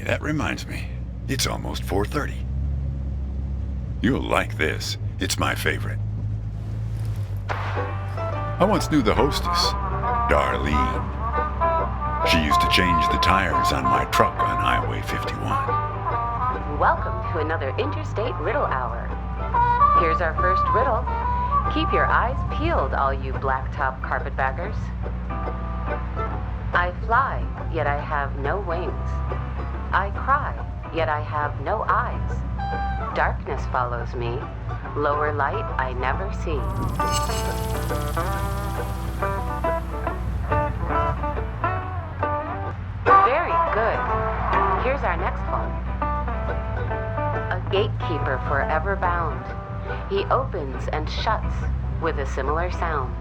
that reminds me. It's almost 4:30. You'll like this. It's my favorite. I once knew the hostess, Darlene. She used to change the tires on my truck on Highway 51. Welcome to another Interstate Riddle Hour. Here's our first riddle. Keep your eyes peeled, all you blacktop carpetbaggers. I fly, yet I have no wings. I cry, yet I have no eyes. Darkness follows me. Lower light I never see. Very good. Here's our next one. A gatekeeper forever bound. He opens and shuts with a similar sound.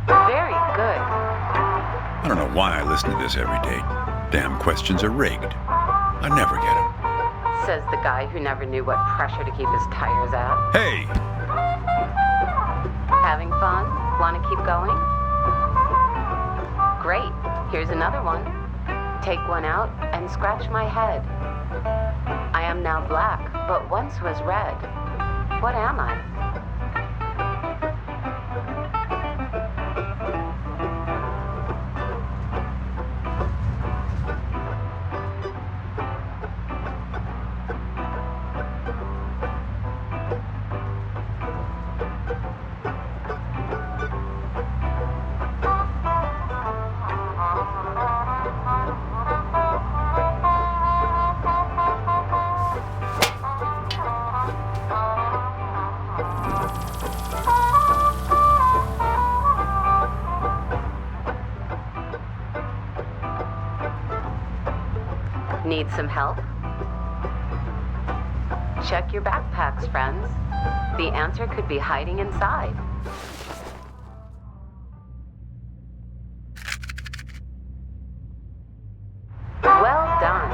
Very good. I don't know why I listen to this every day. Damn questions are rigged. I never get them. Says the guy who never knew what pressure to keep his tires at. Hey! Having fun? Want to keep going? Great. Here's another one. Take one out and scratch my head. I am now black, but once was red. What am I? Need some help? Check your backpacks, friends. The answer could be hiding inside. Well done.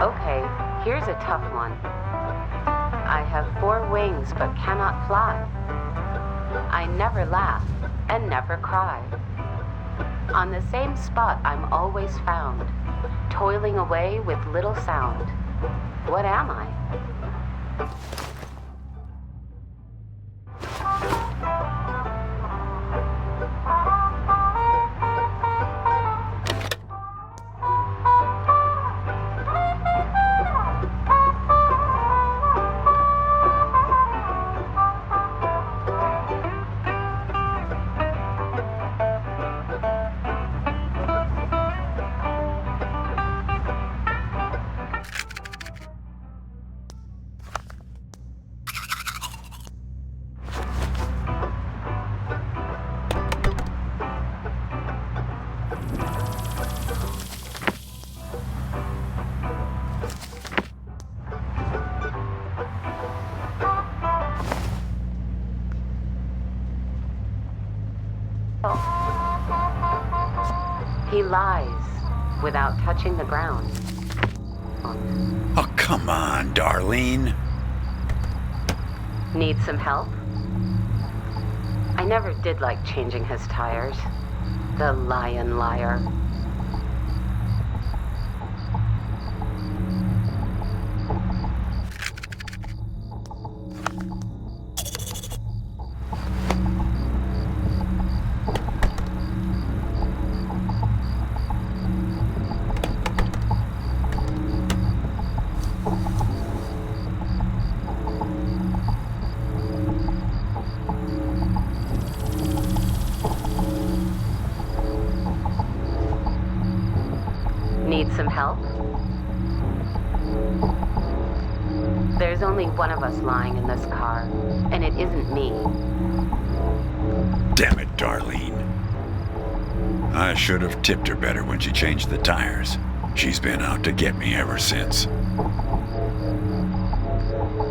Okay, here's a tough one. I have 4 wings but cannot fly. I never laugh and never cry. On the same spot I'm always found, toiling away with little sound. What am I? He lies without touching the ground. Oh, come on, Darlene. Need some help? I never did like changing his tires. The lion liar. Need some help? There's only one of us lying in this car, and it isn't me. Damn it, Darlene. I should have tipped her better when she changed the tires. She's been out to get me ever since.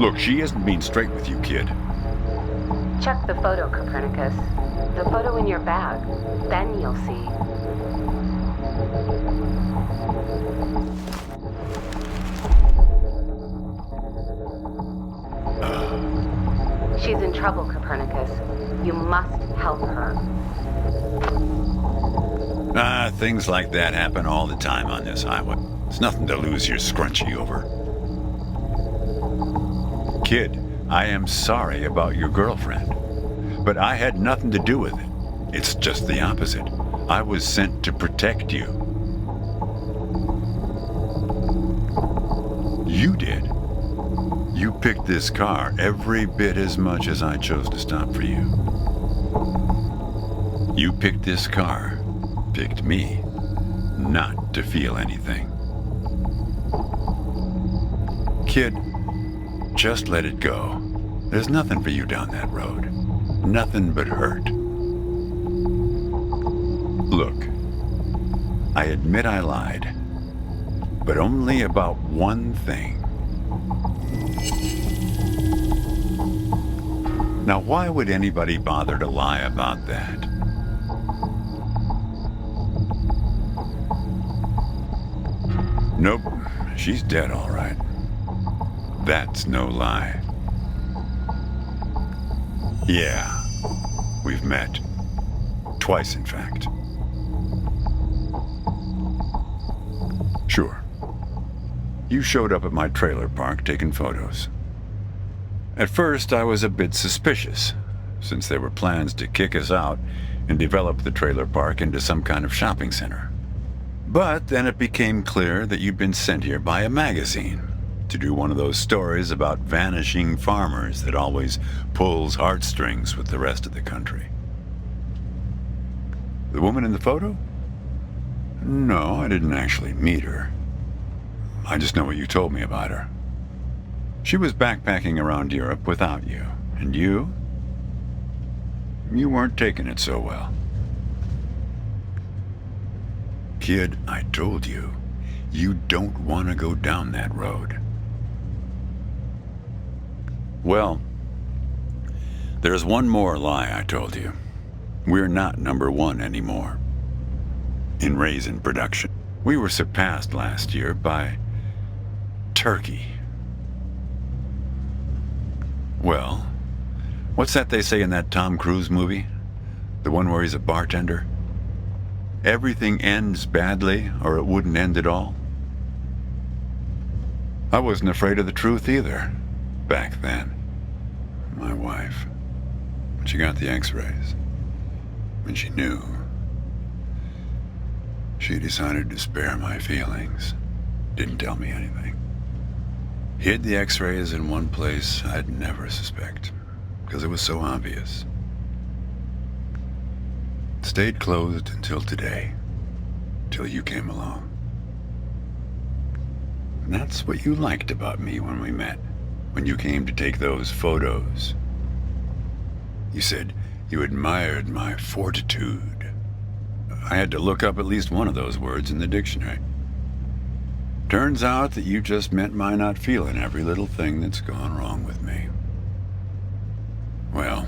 Look, she isn't being straight with you, kid. Check the photo, Copernicus. The photo in your bag. Then you'll see. She's in trouble, Copernicus. You must help her. Things like that happen all the time on this highway. It's nothing to lose your scrunchie over. Kid, I am sorry about your girlfriend, but I had nothing to do with it. It's just the opposite. I was sent to protect you. You did. You picked this car every bit as much as I chose to stop for you. You picked this car, picked me, not to feel anything. Kid, just let it go. There's nothing for you down that road. Nothing but hurt. Look, I admit I lied, but only about one thing. Now, why would anybody bother to lie about that? Nope, she's dead all right. That's no lie. Yeah, we've met. Twice, in fact. Sure. You showed up at my trailer park taking photos. At first, I was a bit suspicious, since there were plans to kick us out and develop the trailer park into some kind of shopping center. But then it became clear that you'd been sent here by a magazine to do one of those stories about vanishing farmers that always pulls heartstrings with the rest of the country. The woman in the photo? No, I didn't actually meet her. I just know what you told me about her. She was backpacking around Europe without you. And you? You weren't taking it so well. Kid, I told you, you don't want to go down that road. Well, there's one more lie I told you. We're not number one anymore. In raisin production. We were surpassed last year by turkey. Well, what's that they say in that Tom Cruise movie? The one where he's a bartender? Everything ends badly, or it wouldn't end at all. I wasn't afraid of the truth either, back then. My wife, when she got the x-rays, when she knew, she decided to spare my feelings. Didn't tell me anything. Hid the x-rays in one place I'd never suspect, because it was so obvious. Stayed closed until today, till you came along. And that's what you liked about me when we met, when you came to take those photos. You said you admired my fortitude. I had to look up at least one of those words in the dictionary. Turns out that you just meant my not feeling every little thing that's gone wrong with me. Well,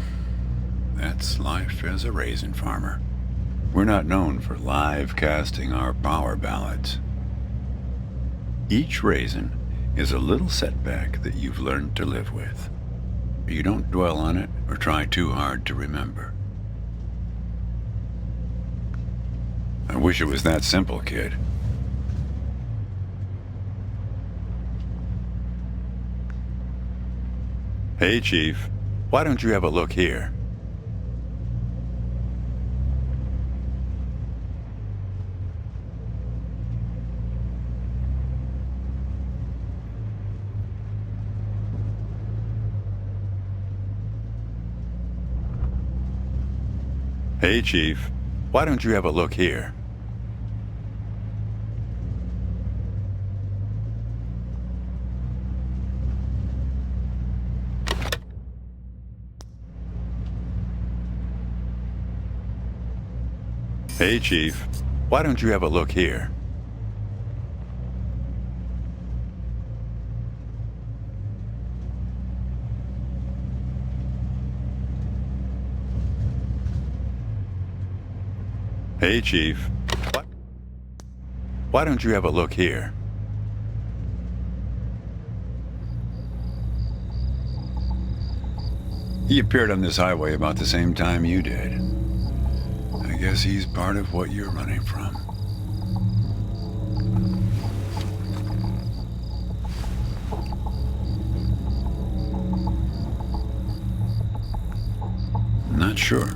that's life as a raisin farmer. We're not known for live casting our power ballads. Each raisin is a little setback that you've learned to live with. You don't dwell on it or try too hard to remember. I wish it was that simple, kid. Hey, Chief, why don't you have a look here? Hey, Chief, why don't you have a look here? Hey, Chief, why don't you have a look here? Hey, Chief, why don't you have a look here? He appeared on this highway about the same time you did. I guess he's part of what you're running from. Not sure.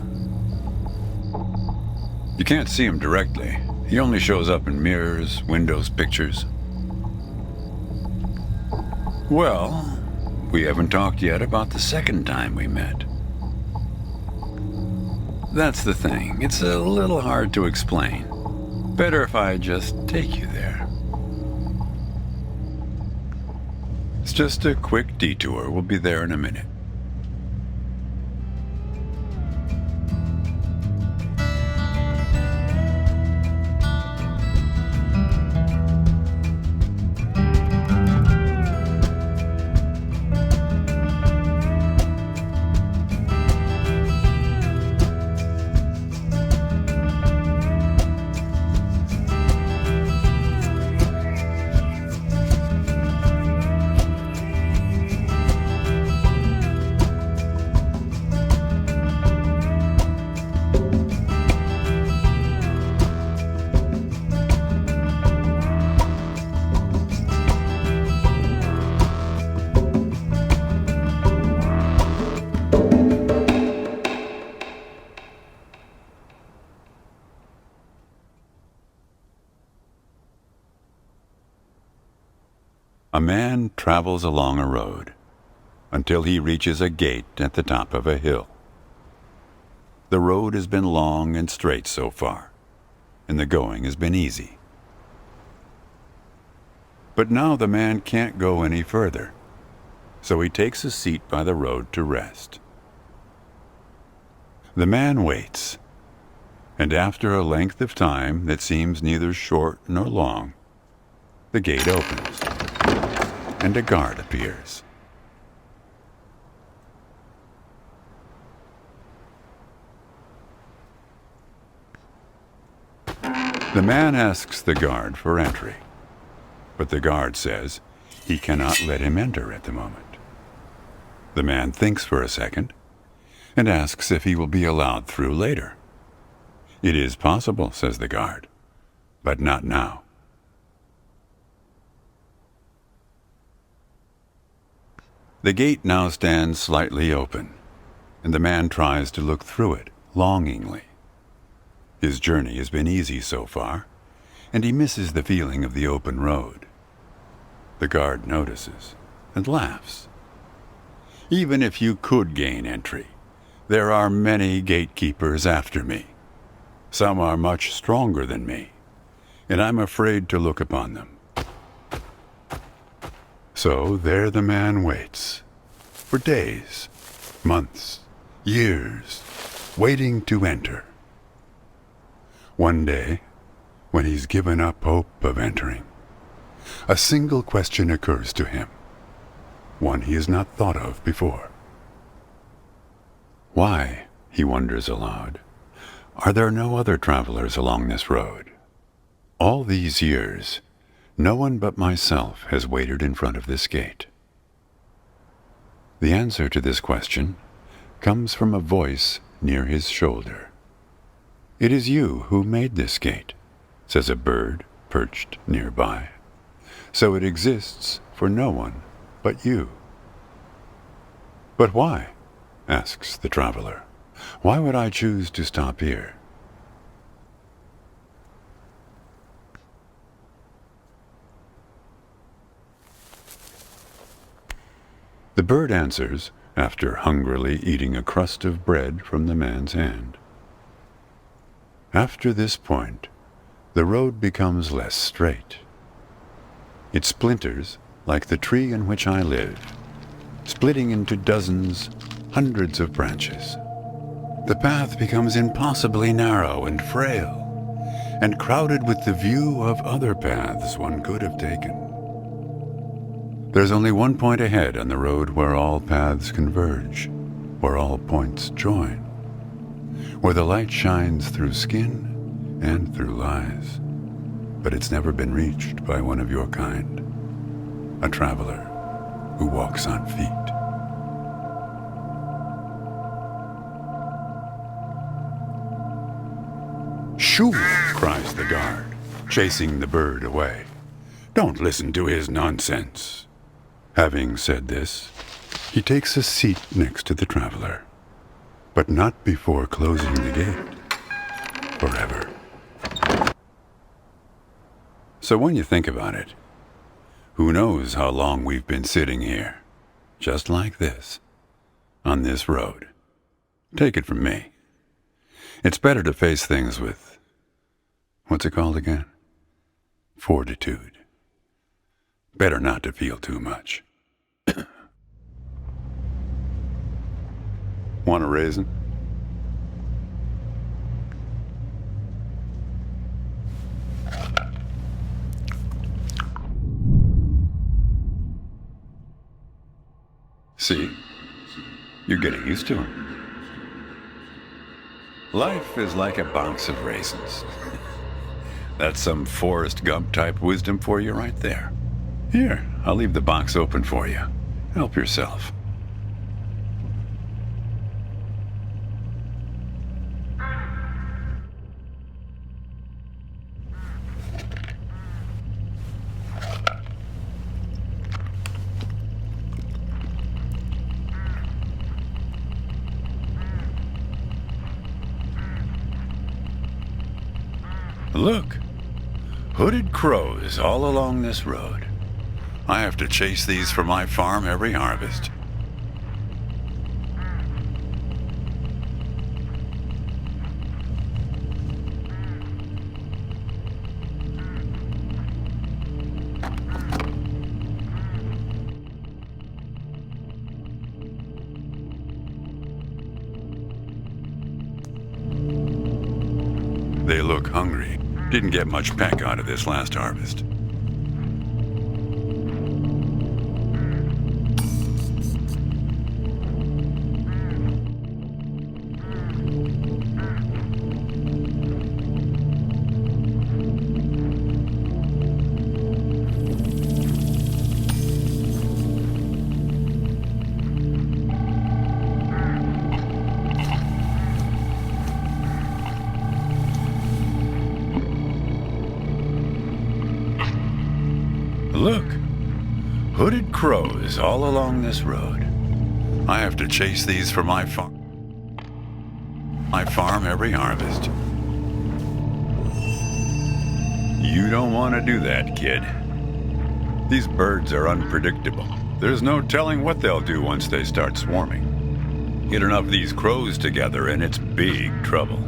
You can't see him directly. He only shows up in mirrors, windows, pictures. Well, we haven't talked yet about the second time we met. That's the thing. It's a little hard to explain. Better if I just take you there. It's just a quick detour. We'll be there in a minute. A man travels along a road until he reaches a gate at the top of a hill. The road has been long and straight so far, and the going has been easy. But now the man can't go any further, so he takes a seat by the road to rest. The man waits, and after a length of time that seems neither short nor long, the gate opens, and a guard appears. The man asks the guard for entry, but the guard says he cannot let him enter at the moment. The man thinks for a second and asks if he will be allowed through later. It is possible, says the guard, but not now. The gate now stands slightly open, and the man tries to look through it longingly. His journey has been easy so far, and he misses the feeling of the open road. The guard notices and laughs. Even if you could gain entry, there are many gatekeepers after me. Some are much stronger than me, and I'm afraid to look upon them. So there the man waits, for days, months, years, waiting to enter. One day, when he's given up hope of entering, a single question occurs to him, one he has not thought of before. Why, he wonders aloud, are there no other travelers along this road? All these years, no one but myself has waited in front of this gate. The answer to this question comes from a voice near his shoulder. It is you who made this gate, says a bird perched nearby. So it exists for no one but you. But why? Asks the traveler. Why would I choose to stop here? The bird answers after hungrily eating a crust of bread from the man's hand. After this point, the road becomes less straight. It splinters like the tree in which I live, splitting into dozens, hundreds of branches. The path becomes impossibly narrow and frail, and crowded with the view of other paths one could have taken. There's only one point ahead on the road where all paths converge, where all points join, where the light shines through skin and through lies. But it's never been reached by one of your kind, a traveler who walks on feet. Shoo! Cries the guard, chasing the bird away. Don't listen to his nonsense. Having said this, he takes a seat next to the traveler, but not before closing the gate forever. So when you think about it, who knows how long we've been sitting here, just like this, on this road. Take it from me. It's better to face things with, what's it called again? Fortitude. Better not to feel too much. Want a raisin? See, you're getting used to him. Life is like a box of raisins. That's some Forrest Gump type wisdom for you right there. Here, I'll leave the box open for you. Help yourself. Look, hooded crows all along this road. I have to chase these for my farm every harvest. They look hungry. Didn't get much peck out of this last harvest. Look, hooded crows all along this road. I have to chase these for my farm every harvest. You don't want to do that, kid. These birds are unpredictable. There's no telling what they'll do once they start swarming. Get enough of these crows together and it's big trouble.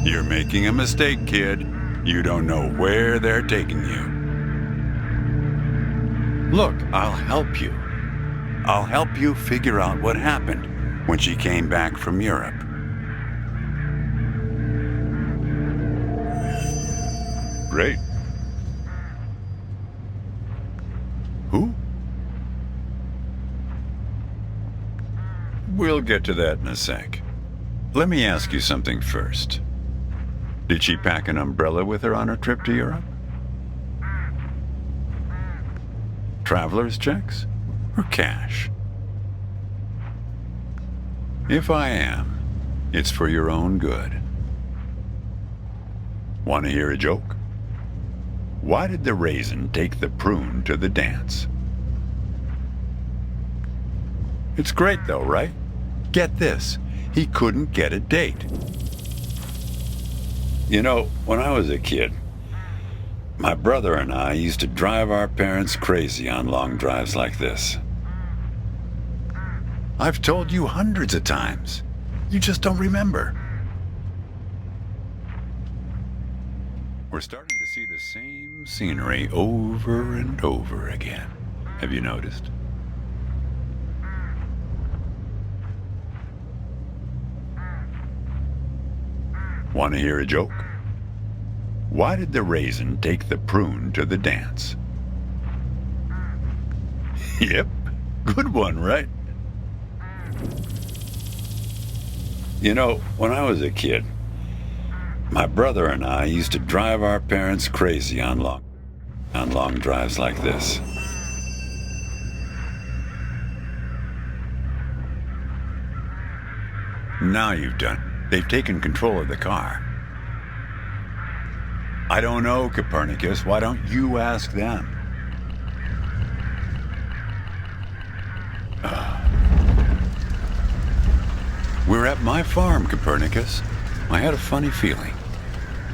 You're making a mistake, kid. You don't know where they're taking you. Look, I'll help you. I'll help you figure out what happened when she came back from Europe. Great. Who? We'll get to that in a sec. Let me ask you something first. Did she pack an umbrella with her on her trip to Europe? Traveler's checks or cash? If I am, it's for your own good. Want to hear a joke? Why did the raisin take the prune to the dance? It's great though, right? Get this, he couldn't get a date. You know, when I was a kid, my brother and I used to drive our parents crazy on long drives like this. I've told you hundreds of times. You just don't remember. We're starting to see the same scenery over and over again. Have you noticed? Want to hear a joke? Why did the raisin take the prune to the dance? Yep, good one, right? You know, when I was a kid, My brother and I used to drive our parents crazy on long drives like this. Now you've done it. They've taken control of the car. I don't know, Copernicus. Why don't you ask them? We're at my farm, Copernicus. I had a funny feeling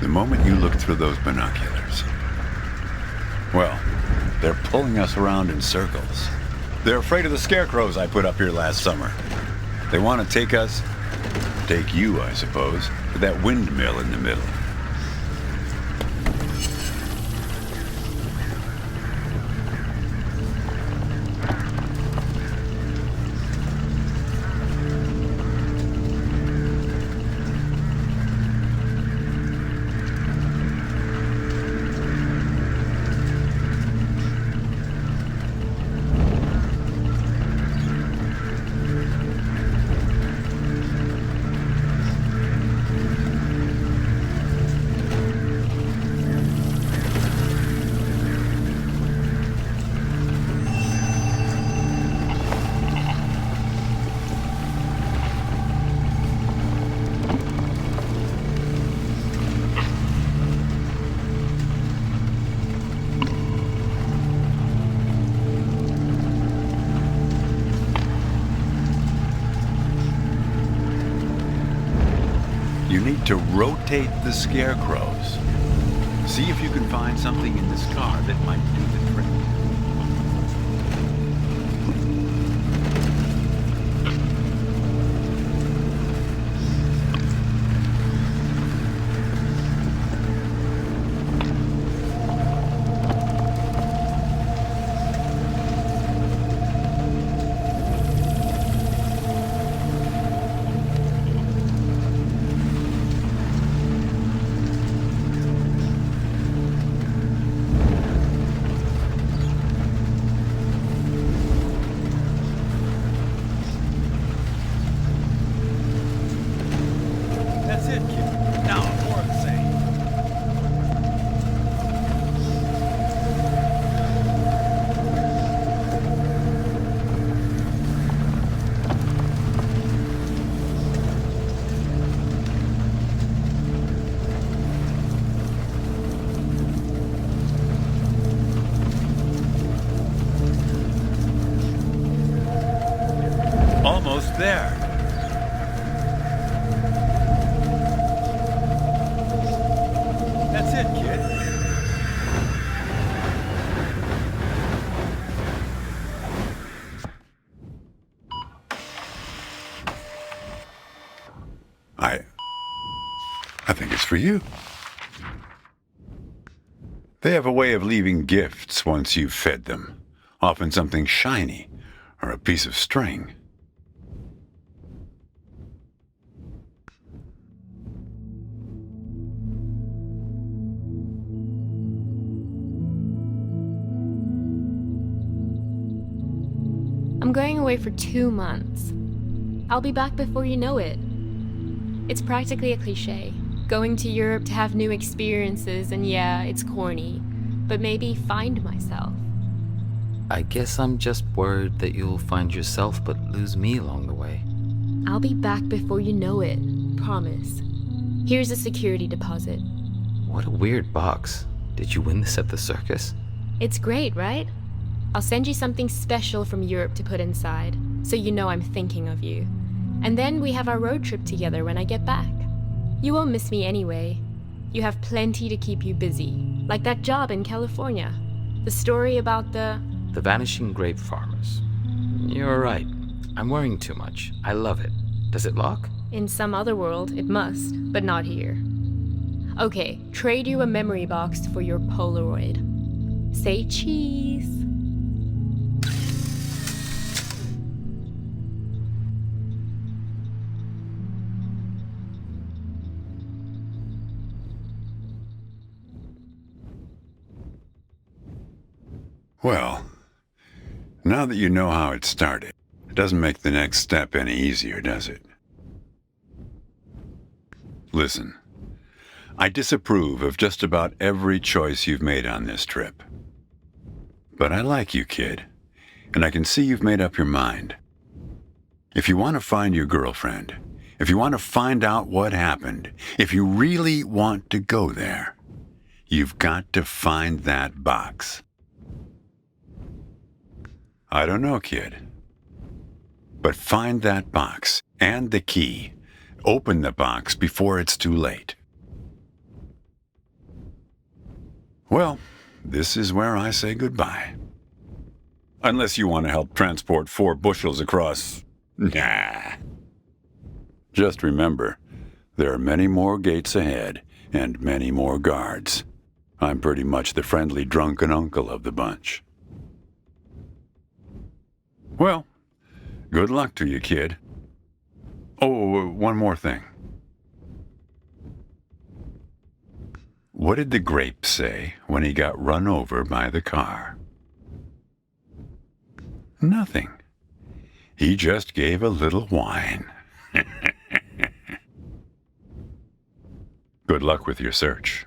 the moment you looked through those binoculars. Well, they're pulling us around in circles. They're afraid of the scarecrows I put up here last summer. They want to take you, I suppose, to that windmill in the middle. You need to rotate the scarecrows. See if you can find something in this car that might do the trick. That's it, kid. Now, more of the same. Almost there. That's it, kid. I think it's for you. They have a way of leaving gifts once you've fed them. Often something shiny or a piece of string. I'm going away for 2 months. I'll be back before you know it. It's practically a cliche. Going to Europe to have new experiences, and yeah, it's corny, but maybe find myself. I guess I'm just worried that you'll find yourself but lose me along the way. I'll be back before you know it. Promise. Here's a security deposit. What a weird box. Did you win this at the circus? It's great, right? I'll send you something special from Europe to put inside, so you know I'm thinking of you. And then we have our road trip together when I get back. You won't miss me anyway. You have plenty to keep you busy, like that job in California. The story about the vanishing grape farmers. You're right. I'm worrying too much. I love it. Does it lock? In some other world, it must, but not here. Okay, trade you a memory box for your Polaroid. Say cheese. Well, now that you know how it started, it doesn't make the next step any easier, does it? Listen, I disapprove of just about every choice you've made on this trip. But I like you, kid, and I can see you've made up your mind. If you want to find your girlfriend, if you want to find out what happened, if you really want to go there, you've got to find that box. I don't know, kid. But find that box and the key. Open the box before it's too late. Well, this is where I say goodbye. Unless you want to help transport 4 bushels across. Nah. Just remember, there are many more gates ahead and many more guards. I'm pretty much the friendly drunken uncle of the bunch. Well, good luck to you, kid. Oh, one more thing. What did the grape say when he got run over by the car? Nothing. He just gave a little whine. Good luck with your search.